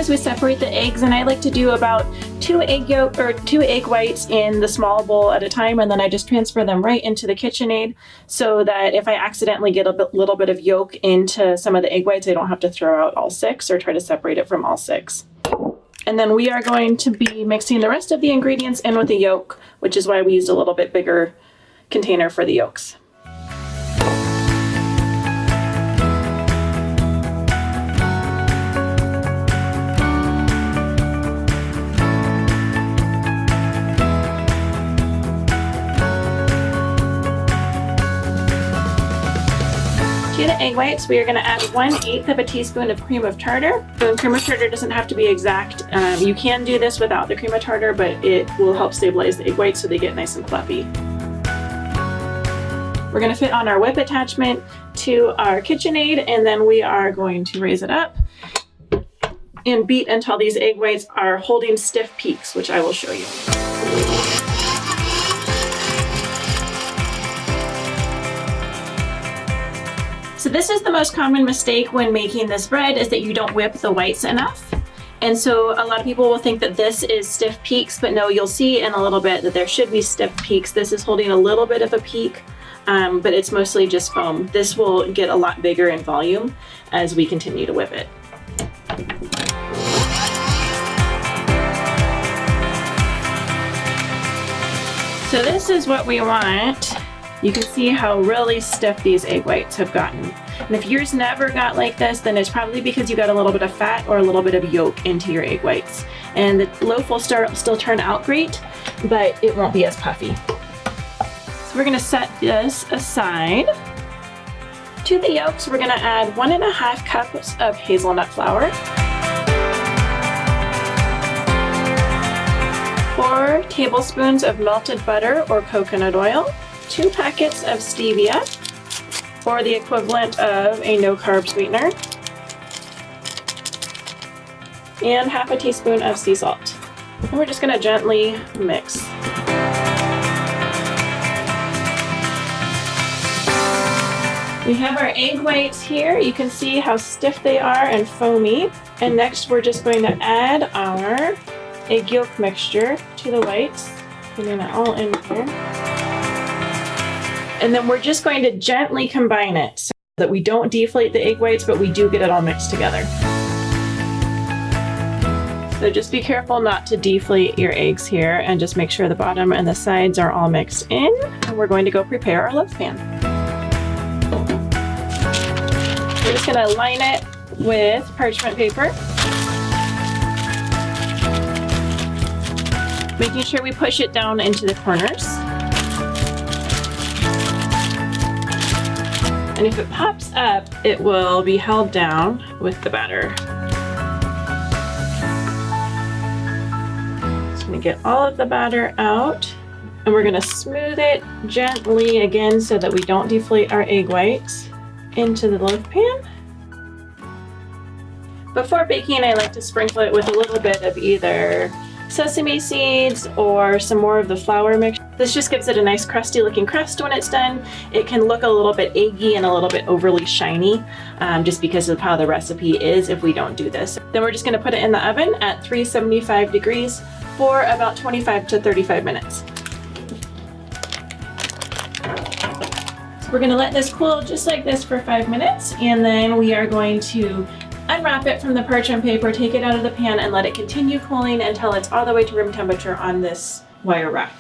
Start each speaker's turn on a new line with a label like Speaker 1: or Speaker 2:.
Speaker 1: is we separate the eggs, and I like to do about 2 egg whites in the small bowl at a time, and then I just transfer them right into the KitchenAid so that if I accidentally get a little bit of yolk into some of the egg whites, I don't have to throw out all 6 or try to separate it from all 6. And then we are going to be mixing the rest of the ingredients in with the yolk, which is why we used a little bit bigger container for the yolks. To the egg whites, we are going to add 1/8 of a teaspoon of cream of tartar. So cream of tartar doesn't have to be exact. You can do this without the cream of tartar, but it will help stabilize the egg whites so they get nice and fluffy. We're going to fit on our whip attachment to our KitchenAid, and then we are going to raise it up and beat until these egg whites are holding stiff peaks, which I will show you. So this is the most common mistake when making this bread, is that you don't whip the whites enough. And so a lot of people will think that this is stiff peaks, but no, you'll see in a little bit that there should be stiff peaks. This is holding a little bit of a peak, but it's mostly just foam. This will get a lot bigger in volume as we continue to whip it. So this is what we want. You can see how really stiff these egg whites have gotten. And if yours never got like this, then it's probably because you got a little bit of fat or a little bit of yolk into your egg whites. And the loaf will still turn out great, but it won't be as puffy. So we're gonna set this aside. To the yolks, we're gonna add 1½ cups of hazelnut flour, 4 tablespoons of melted butter or coconut oil, 2 packets of stevia, or the equivalent of a no-carb sweetener, and 1/2 teaspoon of sea salt. And we're just going to gently mix. We have our egg whites here. You can see how stiff they are and foamy. And next we're just going to add our egg yolk mixture to the whites, getting it all in here. And then we're just going to gently combine it so that we don't deflate the egg whites, but we do get it all mixed together. So just be careful not to deflate your eggs here, and just make sure the bottom and the sides are all mixed in. And we're going to go prepare our loaf pan. We're just going to line it with parchment paper, making sure we push it down into the corners. And if it pops up, it will be held down with the batter. Just gonna get all of the batter out, and we're gonna smooth it gently again so that we don't deflate our egg whites into the loaf pan. Before baking, I like to sprinkle it with a little bit of either sesame seeds or some more of the flour mix. This just gives it a nice crusty looking crust when it's done. It can look a little bit eggy and a little bit overly shiny just because of how the recipe is if we don't do this. Then we're just going to put it in the oven at 375 degrees for about 25 to 35 minutes. So we're going to let this cool just like this for 5 minutes, and then we are going to unwrap it from the parchment paper, take it out of the pan, and let it continue cooling until it's all the way to room temperature on this wire rack.